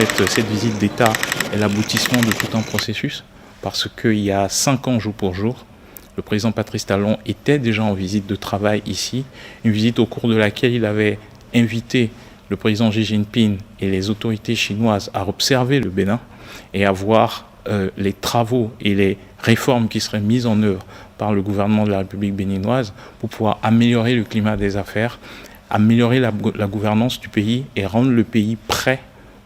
fait, cette visite d'État est l'aboutissement de tout un processus, parce qu'il y a 5 ans, jour pour jour, le président Patrice Talon était déjà en visite de travail ici, une visite au cours de laquelle il avait invité le président Xi Jinping et les autorités chinoises à observer le Bénin et à voir les travaux et les réformes qui seraient mises en œuvre par le gouvernement de la République béninoise pour pouvoir améliorer le climat des affaires, améliorer la gouvernance du pays et rendre le pays prêt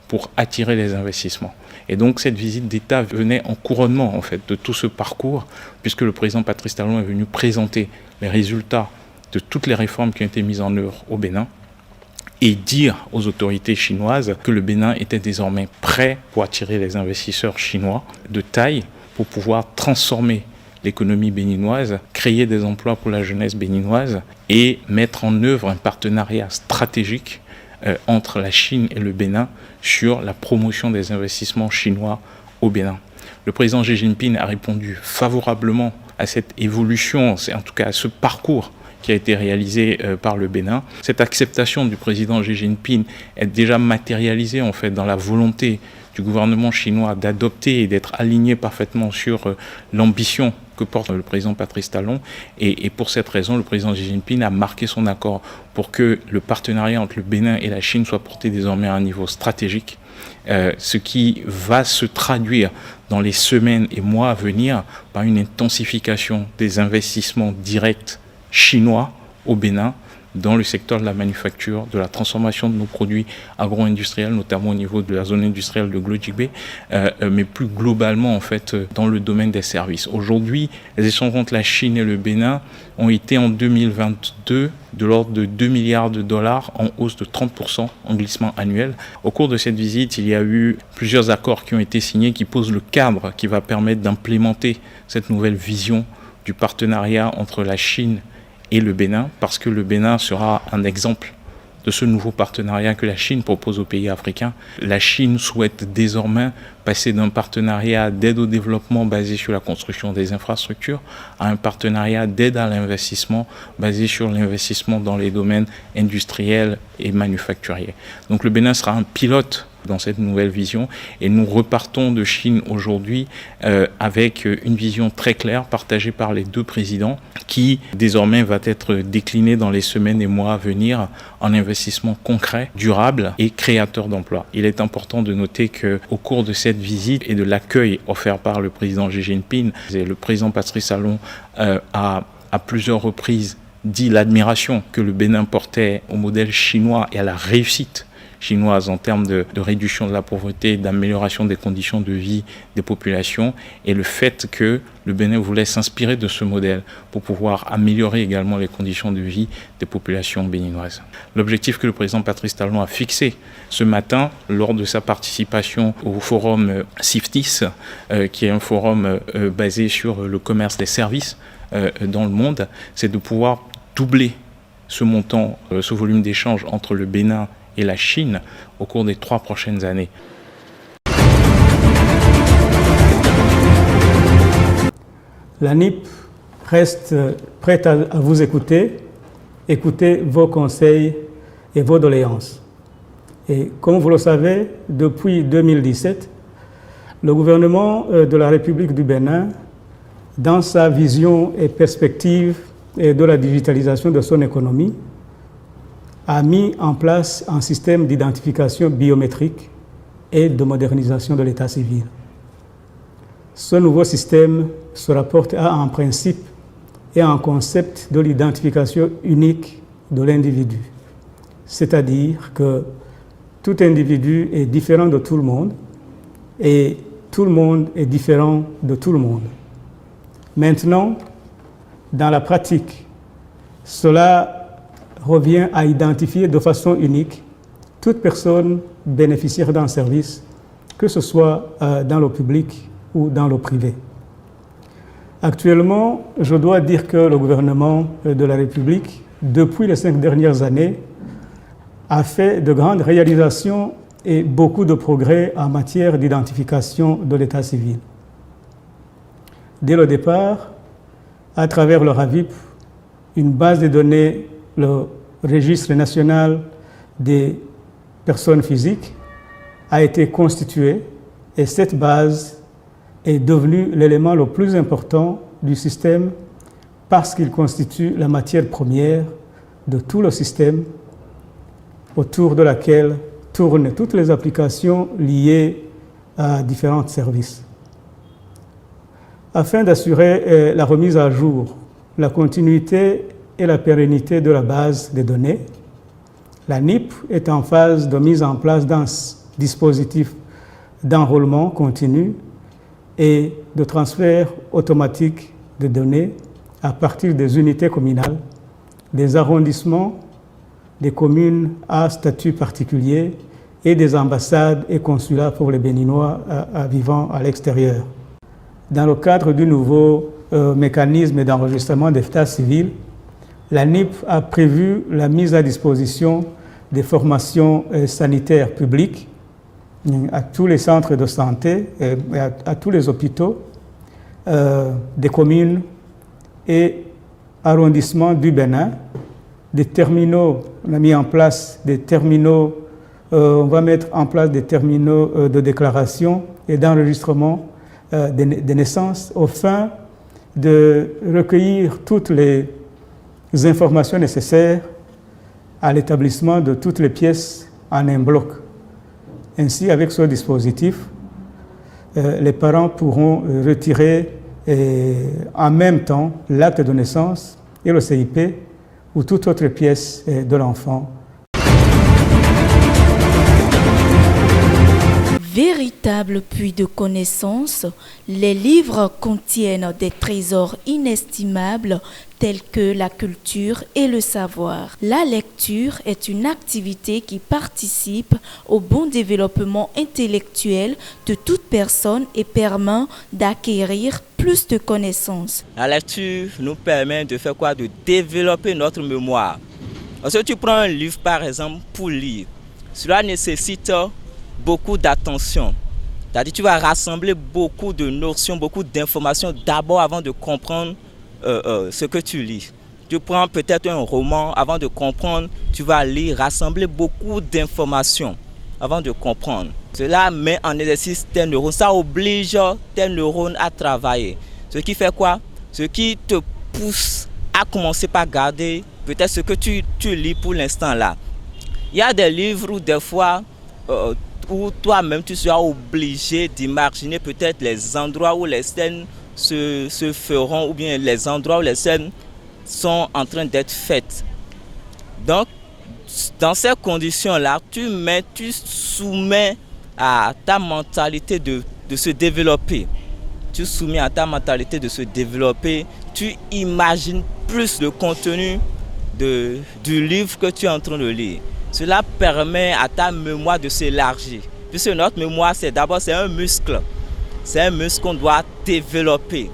pour attirer les investissements. Et donc cette visite d'État venait en couronnement en fait de tout ce parcours, puisque le président Patrice Talon est venu présenter les résultats de toutes les réformes qui ont été mises en œuvre au Bénin et dire aux autorités chinoises que le Bénin était désormais prêt pour attirer les investisseurs chinois de taille pour pouvoir transformer l'économie béninoise, créer des emplois pour la jeunesse béninoise et mettre en œuvre un partenariat stratégique entre la Chine et le Bénin sur la promotion des investissements chinois au Bénin. Le président Xi Jinping a répondu favorablement à cette évolution, en tout cas à ce parcours qui a été réalisé par le Bénin. Cette acceptation du président Xi Jinping est déjà matérialisée en fait dans la volonté du gouvernement chinois d'adopter et d'être aligné parfaitement sur l'ambition que porte le président Patrice Talon. Et pour cette raison, le président Xi Jinping a marqué son accord pour que le partenariat entre le Bénin et la Chine soit porté désormais à un niveau stratégique, ce qui va se traduire dans les semaines et mois à venir par une intensification des investissements directs chinois au Bénin dans le secteur de la manufacture, de la transformation de nos produits agro-industriels, notamment au niveau de la zone industrielle de Glojigbe, mais plus globalement en fait dans le domaine des services. Aujourd'hui, les échanges entre la Chine et le Bénin ont été en 2022 de l'ordre de 2 milliards de dollars en hausse de 30% en glissement annuel. Au cours de cette visite, il y a eu plusieurs accords qui ont été signés qui posent le cadre qui va permettre d'implémenter cette nouvelle vision du partenariat entre la Chine et le Bénin, parce que le Bénin sera un exemple de ce nouveau partenariat que la Chine propose aux pays africains. La Chine souhaite désormais passer d'un partenariat d'aide au développement basé sur la construction des infrastructures à un partenariat d'aide à l'investissement basé sur l'investissement dans les domaines industriels et manufacturiers. Donc le Bénin sera un pilote dans cette nouvelle vision et nous repartons de Chine aujourd'hui avec une vision très claire partagée par les deux présidents qui désormais va être déclinée dans les semaines et mois à venir en investissement concret, durable et créateur d'emplois. Il est important de noter qu'au cours de cette visite et de l'accueil offert par le président Xi Jinping, le président Patrice Talon a à plusieurs reprises dit l'admiration que le Bénin portait au modèle chinois et à la réussite chinoise en termes de réduction de la pauvreté, d'amélioration des conditions de vie des populations et le fait que le Bénin voulait s'inspirer de ce modèle pour pouvoir améliorer également les conditions de vie des populations béninoises. L'objectif que le président Patrice Talon a fixé ce matin lors de sa participation au forum CIFTIS, qui est un forum basé sur le commerce des services dans le monde, c'est de pouvoir doubler ce montant, ce volume d'échange entre le Bénin et la Chine au cours des 3 prochaines années. La NIP reste prête à vous écouter vos conseils et vos doléances. Et comme vous le savez, depuis 2017, le gouvernement de la République du Bénin, dans sa vision et perspective de la digitalisation de son économie, a mis en place un système d'identification biométrique et de modernisation de l'état civil. Ce nouveau système se rapporte à un principe et à un concept de l'identification unique de l'individu. C'est-à-dire que tout individu est différent de tout le monde et tout le monde est différent de tout le monde. Maintenant, dans la pratique, cela revient à identifier de façon unique toute personne bénéficiaire d'un service, que ce soit dans le public ou dans le privé. Actuellement, je dois dire que le gouvernement de la République, depuis les 5 dernières années, a fait de grandes réalisations et beaucoup de progrès en matière d'identification de l'état civil. Dès le départ, à travers le RAVIP, une base de données, le registre national des personnes physiques, a été constituée et cette base est devenue l'élément le plus important du système parce qu'il constitue la matière première de tout le système autour de laquelle tournent toutes les applications liées à différents services. Afin d'assurer la remise à jour, la continuité et la pérennité de la base des données, la NIP est en phase de mise en place d'un dispositif d'enrôlement continu et de transfert automatique de données à partir des unités communales, des arrondissements, des communes à statut particulier et des ambassades et consulats pour les Béninois vivant à l'extérieur. Dans le cadre du nouveau mécanisme d'enregistrement d'état civil, la NIP a prévu la mise à disposition des formations sanitaires publiques à tous les centres de santé et à tous les hôpitaux des communes et arrondissements du Bénin, des terminaux, on a mis en place des terminaux, on va mettre en place des terminaux de déclaration et d'enregistrement des naissances aux fins de recueillir toutes les informations nécessaires à l'établissement de toutes les pièces en un bloc. Ainsi, avec ce dispositif, les parents pourront retirer en même temps l'acte de naissance et le CIP ou toute autre pièce de l'enfant. Véritable puits de connaissances, les livres contiennent des trésors inestimables tels que la culture et le savoir. La lecture est une activité qui participe au bon développement intellectuel de toute personne et permet d'acquérir plus de connaissances. La lecture nous permet de faire quoi? De développer notre mémoire. Parce que tu prends un livre par exemple pour lire, cela nécessite beaucoup d'attention. C'est-à-dire tu vas rassembler beaucoup de notions, beaucoup d'informations d'abord avant de comprendre ce que tu lis. Tu prends peut-être un roman, avant de comprendre, tu vas lire, rassembler beaucoup d'informations avant de comprendre. Cela met en exercice tes neurones, ça oblige tes neurones à travailler. Ce qui fait quoi? Ce qui te pousse à commencer par garder peut-être ce que tu lis pour l'instant là. Il y a des livres où des fois où toi-même tu seras obligé d'imaginer peut-être les endroits où les scènes se feront ou bien les endroits où les scènes sont en train d'être faites. Donc, dans ces conditions-là, tu soumets à ta mentalité de se développer. Tu soumets à ta mentalité de se développer. Tu imagines plus le contenu du livre que tu es en train de lire. Cela permet à ta mémoire de s'élargir. Puisque notre mémoire, c'est un muscle. C'est un muscle qu'on doit développer.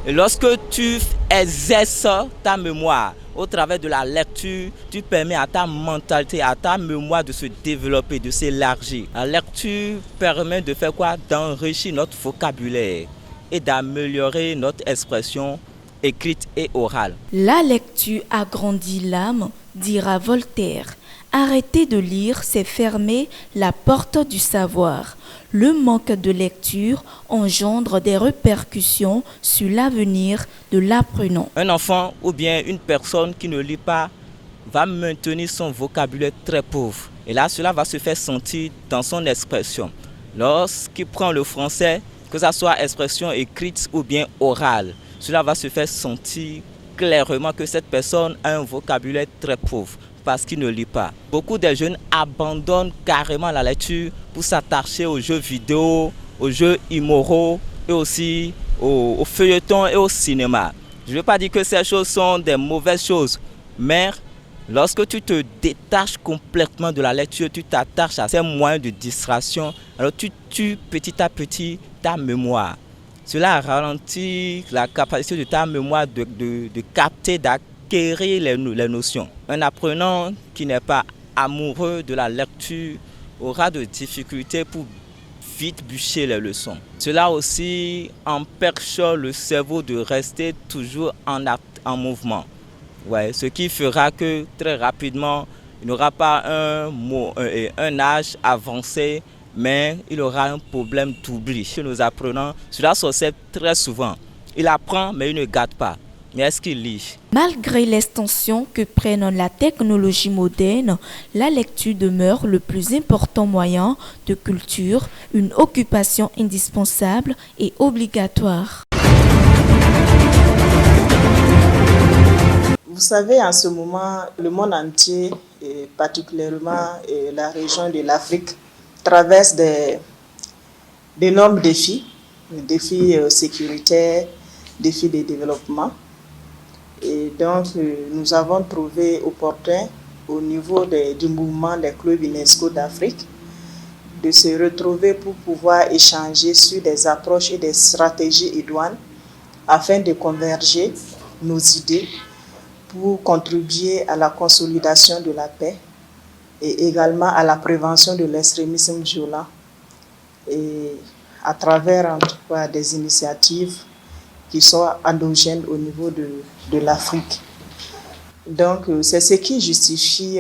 Et lorsque tu exerces ta mémoire au travers de la lecture, tu permets à ta mentalité, à ta mémoire de se développer, de s'élargir. La lecture permet de faire quoi? D'enrichir notre vocabulaire et d'améliorer notre expression écrite et orale. La lecture agrandit l'âme, dira Voltaire. Arrêter de lire, c'est fermer la porte du savoir. Le manque de lecture engendre des répercussions sur l'avenir de l'apprenant. Un enfant ou bien une personne qui ne lit pas va maintenir son vocabulaire très pauvre. Et là, cela va se faire sentir dans son expression. Lorsqu'il prend le français, que ce soit expression écrite ou bien orale, cela va se faire sentir clairement que cette personne a un vocabulaire très pauvre parce qu'il ne lit pas. Beaucoup de jeunes abandonnent carrément la lecture pour s'attacher aux jeux vidéo, aux jeux immoraux et aussi aux feuilletons et au cinéma. Je ne veux pas dire que ces choses sont des mauvaises choses, mais lorsque tu te détaches complètement de la lecture, tu t'attaches à ces moyens de distraction, alors tu tues petit à petit ta mémoire. Cela ralentit la capacité de ta mémoire de capter, d'acquérir les notions. Un apprenant qui n'est pas amoureux de la lecture aura de difficultés pour vite bûcher les leçons. Cela aussi empêche le cerveau de rester toujours en mouvement. Ouais, ce qui fera que très rapidement, il n'aura pas un âge avancé mais il aura un problème d'oubli. Nos apprenants, cela s'observe très souvent. Il apprend, mais il ne garde pas. Mais est-ce qu'il lit? Malgré l'extension que prennent la technologie moderne, la lecture demeure le plus important moyen de culture, une occupation indispensable et obligatoire. Vous savez, en ce moment, le monde entier, et particulièrement la région de l'Afrique, traverse d'énormes défis, des défis sécuritaires, défis de développement. Et donc, nous avons trouvé opportun, au niveau du mouvement des clubs UNESCO d'Afrique, de se retrouver pour pouvoir échanger sur des approches et des stratégies idoines afin de converger nos idées pour contribuer à la consolidation de la paix et également à la prévention de l'extrémisme violent, et à travers en tout cas des initiatives qui sont endogènes au niveau de l'Afrique. Donc c'est ce qui justifie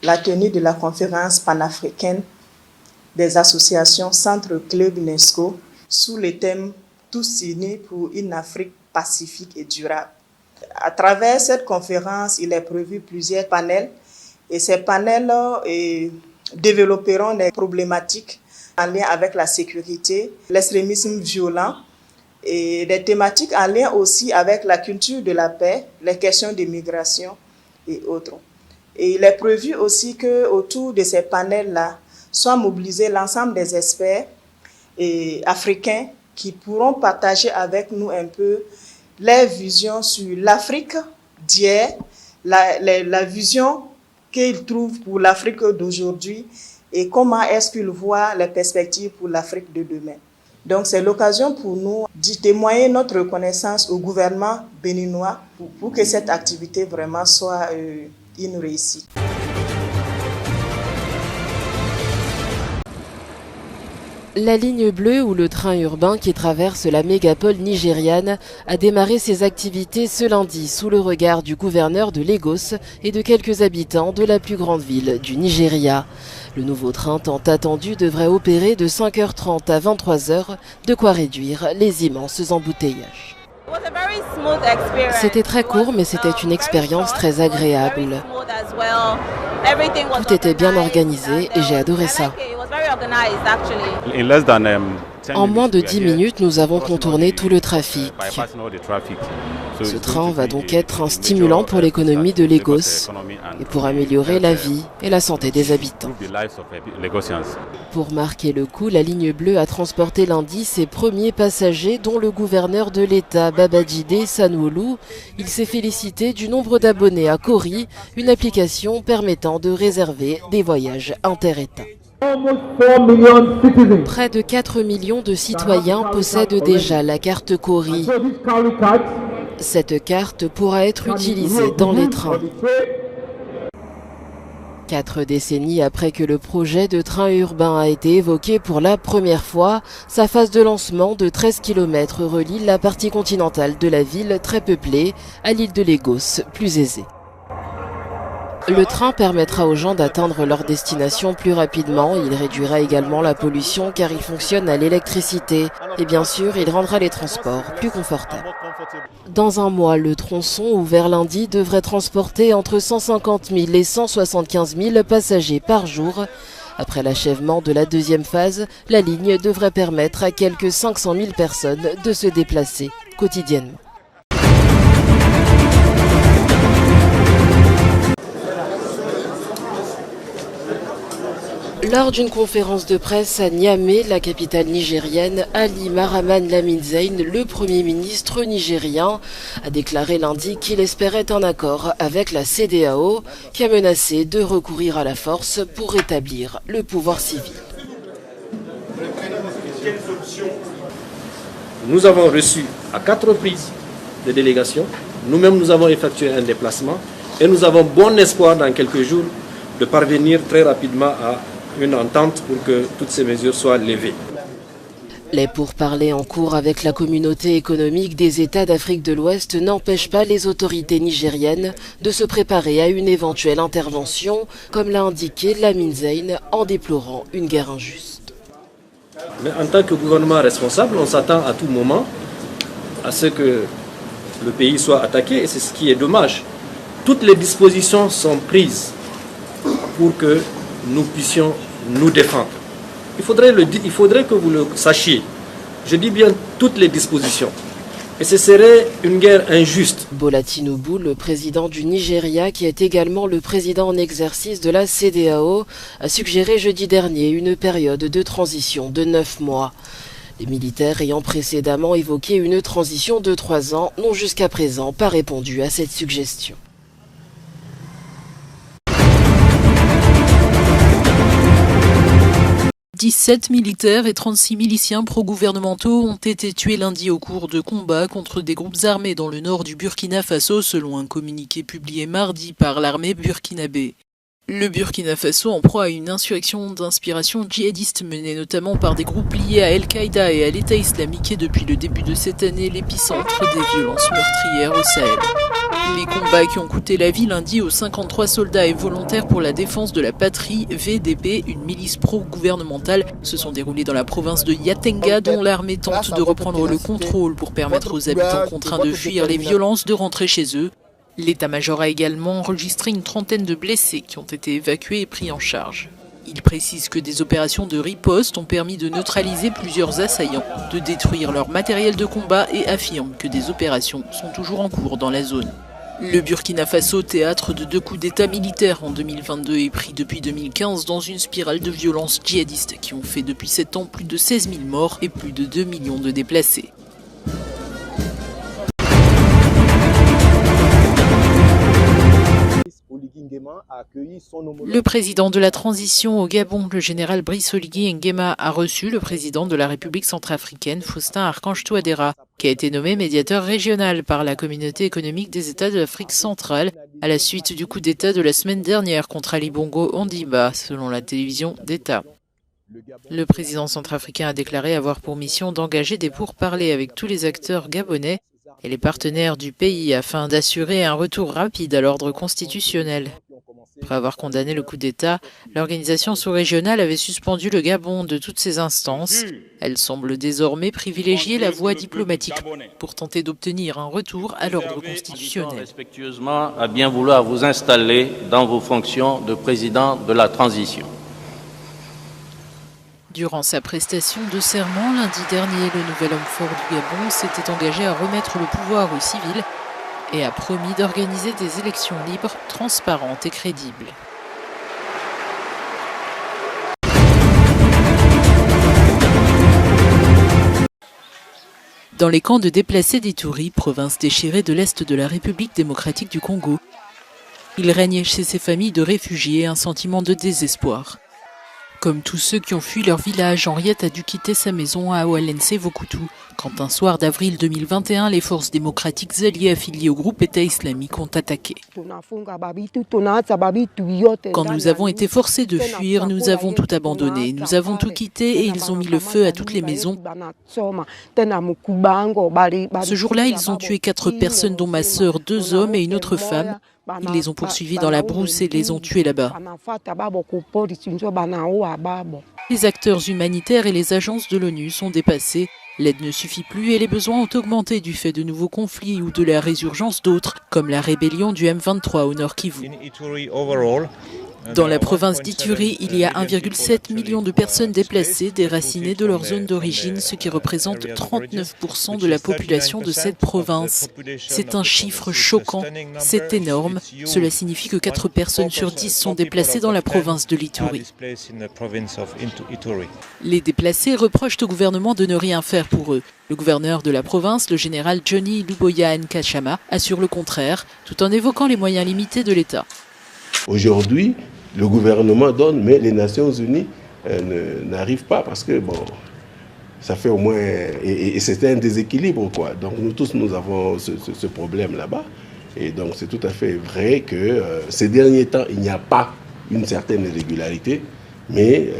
la tenue de la conférence panafricaine des associations Centre Club UNESCO sous le thème « Tous unis pour une Afrique pacifique et durable ». À travers cette conférence, il est prévu plusieurs panels et ces panels développeront des problématiques en lien avec la sécurité, l'extrémisme violent et des thématiques en lien aussi avec la culture de la paix, les questions d'immigration et autres. Et il est prévu aussi qu'autour de ces panels-là soient mobilisés l'ensemble des experts africains qui pourront partager avec nous un peu les visions sur l'Afrique d'hier, la vision qu'ils trouvent pour l'Afrique d'aujourd'hui et comment est-ce qu'ils voient les perspectives pour l'Afrique de demain. Donc c'est l'occasion pour nous de témoigner notre reconnaissance au gouvernement béninois pour que cette activité vraiment soit une réussite. La ligne bleue ou le train urbain qui traverse la mégapole nigériane a démarré ses activités ce lundi sous le regard du gouverneur de Lagos et de quelques habitants de la plus grande ville du Nigeria. Le nouveau train tant attendu devrait opérer de 5h30 à 23h, de quoi réduire les immenses embouteillages. C'était très court, mais c'était une expérience très agréable. Tout était bien organisé et j'ai adoré ça. En moins de 10 minutes, nous avons contourné tout le trafic. Ce train va donc être un stimulant pour l'économie de Lagos et pour améliorer la vie et la santé des habitants. Pour marquer le coup, la ligne bleue a transporté lundi ses premiers passagers, dont le gouverneur de l'État, Babajide Sanwo-Olu. Il s'est félicité du nombre d'abonnés à Cori, une application permettant de réserver des voyages inter-États. Près de 4 millions de citoyens possèdent déjà la carte Cori. Cette carte pourra être utilisée dans les trains. 4 décennies après que le projet de train urbain a été évoqué pour la première fois, sa phase de lancement de 13 km relie la partie continentale de la ville très peuplée à l'île de Lagos, plus aisée. Le train permettra aux gens d'atteindre leur destination plus rapidement. Il réduira également la pollution car il fonctionne à l'électricité. Et bien sûr, il rendra les transports plus confortables. Dans un mois, le tronçon ouvert lundi devrait transporter entre 150 000 et 175 000 passagers par jour. Après l'achèvement de la deuxième phase, la ligne devrait permettre à quelques 500 000 personnes de se déplacer quotidiennement. Lors d'une conférence de presse à Niamey, la capitale nigérienne, Ali Mahaman Lamine Zein, le Premier ministre nigérien, a déclaré lundi qu'il espérait un accord avec la CEDEAO, qui a menacé de recourir à la force pour rétablir le pouvoir civil. Nous avons reçu à 4 reprises des délégations. Nous-mêmes, nous avons effectué un déplacement et nous avons bon espoir dans quelques jours de parvenir très rapidement à une entente pour que toutes ces mesures soient levées. Les pourparlers en cours avec la communauté économique des États d'Afrique de l'Ouest n'empêchent pas les autorités nigériennes de se préparer à une éventuelle intervention, comme l'a indiqué Lamine Zein en déplorant une guerre injuste. Mais en tant que gouvernement responsable, on s'attend à tout moment à ce que le pays soit attaqué, et c'est ce qui est dommage. Toutes les dispositions sont prises pour que nous puissions nous défendre. Il faudrait que vous le sachiez. Je dis bien toutes les dispositions. Et ce serait une guerre injuste. Bola Tinubu, le président du Nigeria, qui est également le président en exercice de la CEDEAO, a suggéré jeudi dernier une période de transition de 9 mois. Les militaires ayant précédemment évoqué une transition de 3 ans n'ont jusqu'à présent pas répondu à cette suggestion. « 17 militaires et 36 miliciens pro-gouvernementaux ont été tués lundi au cours de combats contre des groupes armés dans le nord du Burkina Faso, selon un communiqué publié mardi par l'armée burkinabé. Le Burkina Faso en proie à une insurrection d'inspiration djihadiste menée notamment par des groupes liés à Al-Qaïda et à l'État islamique, et depuis le début de cette année l'épicentre des violences meurtrières au Sahel. Les combats qui ont coûté la vie lundi aux 53 soldats et volontaires pour la défense de la patrie, VDP, une milice pro-gouvernementale, se sont déroulés dans la province de Yatenga, dont l'armée tente de reprendre le contrôle pour permettre aux habitants contraints de fuir les violences de rentrer chez eux. L'état-major a également enregistré une trentaine de blessés qui ont été évacués et pris en charge. Il précise que des opérations de riposte ont permis de neutraliser plusieurs assaillants, de détruire leur matériel de combat, et affirme que des opérations sont toujours en cours dans la zone. Le Burkina Faso, théâtre de 2 coups d'état militaires en 2022, est pris depuis 2015 dans une spirale de violences djihadistes qui ont fait depuis 7 ans plus de 16 000 morts et plus de 2 millions de déplacés. Le président de la transition au Gabon, le général Brice Oligui Nguema, a reçu le président de la République centrafricaine, Faustin Archange Touadéra, qui a été nommé médiateur régional par la Communauté économique des États de l'Afrique centrale, à la suite du coup d'État de la semaine dernière contre Ali Bongo Ondimba, selon la télévision d'État. Le président centrafricain a déclaré avoir pour mission d'engager des pourparlers avec tous les acteurs gabonais et les partenaires du pays afin d'assurer un retour rapide à l'ordre constitutionnel. Après avoir condamné le coup d'État, l'organisation sous-régionale avait suspendu le Gabon de toutes ses instances. Elle semble désormais privilégier la voie diplomatique pour tenter d'obtenir un retour à l'ordre constitutionnel. Respectueusement à bien vouloir vous installer dans vos fonctions de président de la transition. Durant sa prestation de serment lundi dernier, le nouvel homme fort du Gabon s'était engagé à remettre le pouvoir aux civils et a promis d'organiser des élections libres, transparentes et crédibles. Dans les camps de déplacés d'Ituri, province déchirée de l'Est de la République démocratique du Congo, il règne chez ces familles de réfugiés un sentiment de désespoir. Comme tous ceux qui ont fui leur village, Henriette a dû quitter sa maison à Oualense-Vokutu, quand un soir d'avril 2021, les forces démocratiques alliées affiliées au groupe État islamique ont attaqué. Quand nous avons été forcés de fuir, nous avons tout abandonné, nous avons tout quitté et ils ont mis le feu à toutes les maisons. Ce jour-là, ils ont tué 4 personnes, dont ma sœur, 2 hommes et une autre femme. Ils les ont poursuivis dans la brousse et les ont tués là-bas. Les acteurs humanitaires et les agences de l'ONU sont dépassés. L'aide ne suffit plus et les besoins ont augmenté du fait de nouveaux conflits ou de la résurgence d'autres, comme la rébellion du M23 au Nord Kivu. Dans la province d'Ituri, il y a 1,7 million de personnes déplacées, déracinées de leur zone d'origine, ce qui représente 39% de la population de cette province. C'est un chiffre choquant, c'est énorme. Cela signifie que 4 personnes sur 10 sont déplacées dans la province de l'Ituri. Les déplacés reprochent au gouvernement de ne rien faire pour eux. Le gouverneur de la province, le général Johnny Luboya Nkachama, assure le contraire, tout en évoquant les moyens limités de l'État. Aujourd'hui, le gouvernement donne, mais les Nations Unies n'arrivent pas parce que, bon, ça fait au moins... Et c'est un déséquilibre, quoi. Donc nous tous, nous avons ce problème là-bas. Et donc c'est tout à fait vrai que ces derniers temps, il n'y a pas une certaine régularité, mais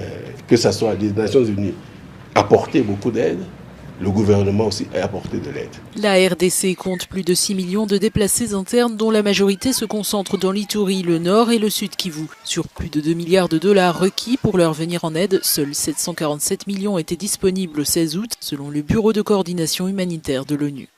que ce soit les Nations Unies apporter beaucoup d'aide, le gouvernement aussi ait apporté de l'aide. La RDC compte plus de 6 millions de déplacés internes dont la majorité se concentre dans l'Ituri, le Nord et le Sud Kivu. Sur plus de 2 milliards de dollars requis pour leur venir en aide, seuls 747 millions étaient disponibles le 16 août selon le Bureau de coordination humanitaire de l'ONU.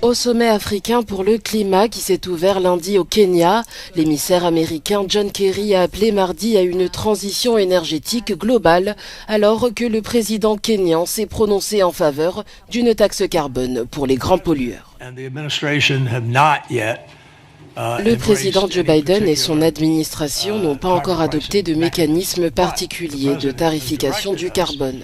Au sommet africain pour le climat qui s'est ouvert lundi au Kenya, l'émissaire américain John Kerry a appelé mardi à une transition énergétique globale alors que le président kényan s'est prononcé en faveur d'une taxe carbone pour les grands pollueurs. Le président Joe Biden et son administration n'ont pas encore adopté de mécanisme particulier de tarification du carbone.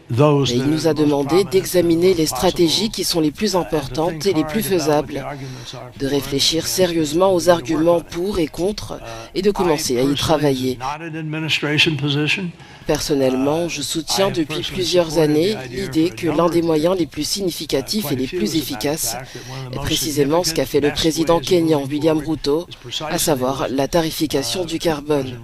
Mais il nous a demandé d'examiner les stratégies qui sont les plus importantes et les plus faisables, de réfléchir sérieusement aux arguments pour et contre et de commencer à y travailler. Personnellement, je soutiens depuis plusieurs années l'idée que l'un des moyens les plus significatifs et les plus efficaces est précisément ce qu'a fait le président kényan William Ruto, à savoir la tarification du carbone.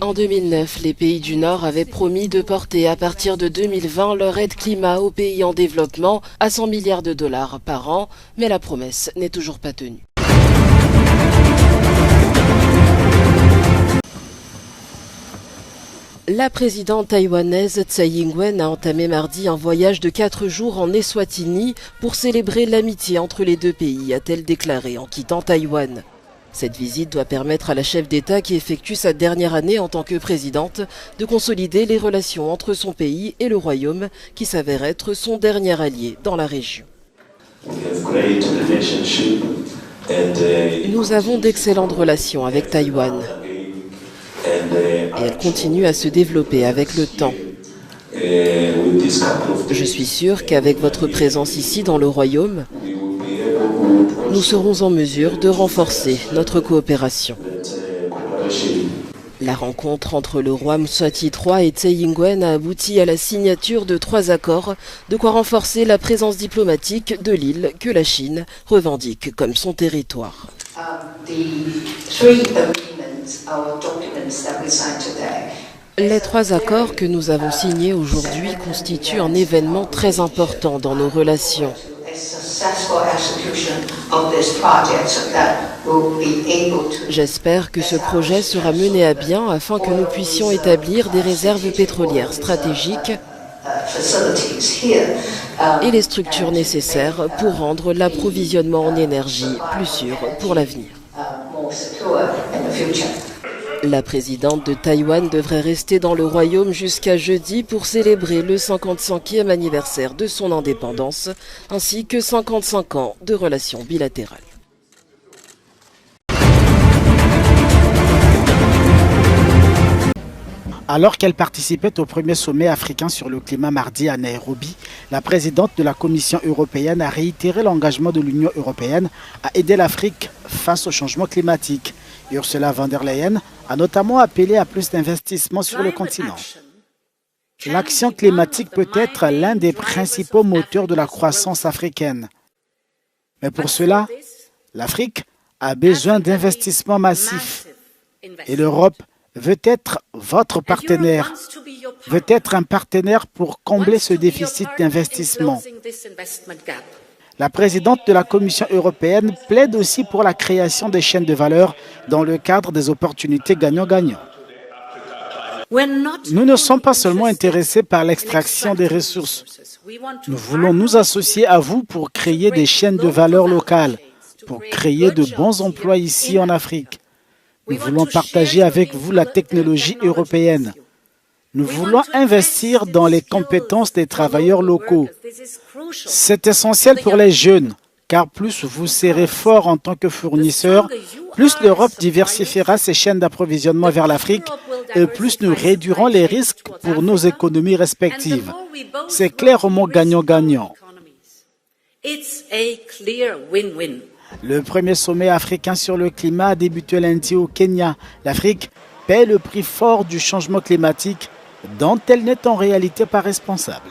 En 2009, les pays du Nord avaient promis de porter à partir de 2020 leur aide climat aux pays en développement à 100 milliards de dollars par an, mais la promesse n'est toujours pas tenue. La présidente taïwanaise Tsai Ing-wen a entamé mardi un voyage de 4 jours en Eswatini pour célébrer l'amitié entre les deux pays, a-t-elle déclaré en quittant Taïwan. Cette visite doit permettre à la chef d'État qui effectue sa dernière année en tant que présidente de consolider les relations entre son pays et le Royaume qui s'avère être son dernier allié dans la région. Nous avons d'excellentes relations avec Taïwan. Et elle continue à se développer avec le temps. Je suis sûr qu'avec votre présence ici dans le Royaume, nous serons en mesure de renforcer notre coopération. La rencontre entre le roi Mswati III et Tsai Ing-wen a abouti à la signature de 3 accords, de quoi renforcer la présence diplomatique de l'île que la Chine revendique comme son territoire. Les 3 accords que nous avons signés aujourd'hui constituent un événement très important dans nos relations. J'espère que ce projet sera mené à bien afin que nous puissions établir des réserves pétrolières stratégiques et les structures nécessaires pour rendre l'approvisionnement en énergie plus sûr pour l'avenir. La présidente de Taïwan devrait rester dans le royaume jusqu'à jeudi pour célébrer le 55e anniversaire de son indépendance, ainsi que 55 ans de relations bilatérales. Alors qu'elle participait au premier sommet africain sur le climat mardi à Nairobi, la présidente de la Commission européenne a réitéré l'engagement de l'Union européenne à aider l'Afrique face au changement climatique. Ursula von der Leyen a notamment appelé à plus d'investissements sur le continent. L'action climatique peut être l'un des principaux moteurs de la croissance africaine. Mais pour cela, l'Afrique a besoin d'investissements massifs. Et l'Europe veut être votre partenaire, veut être un partenaire pour combler ce déficit d'investissement. La présidente de la Commission européenne plaide aussi pour la création des chaînes de valeur dans le cadre des opportunités gagnant-gagnant. Nous ne sommes pas seulement intéressés par l'extraction des ressources. Nous voulons nous associer à vous pour créer des chaînes de valeur locales, pour créer de bons emplois ici en Afrique. Nous voulons partager avec vous la technologie européenne. Nous voulons investir dans les compétences des travailleurs locaux. C'est essentiel pour les jeunes, car plus vous serez fort en tant que fournisseur, plus l'Europe diversifiera ses chaînes d'approvisionnement vers l'Afrique et plus nous réduirons les risques pour nos économies respectives. C'est clairement gagnant-gagnant. Le premier sommet africain sur le climat a débuté lundi au Kenya. L'Afrique paie le prix fort du changement climatique dont elle n'est en réalité pas responsable.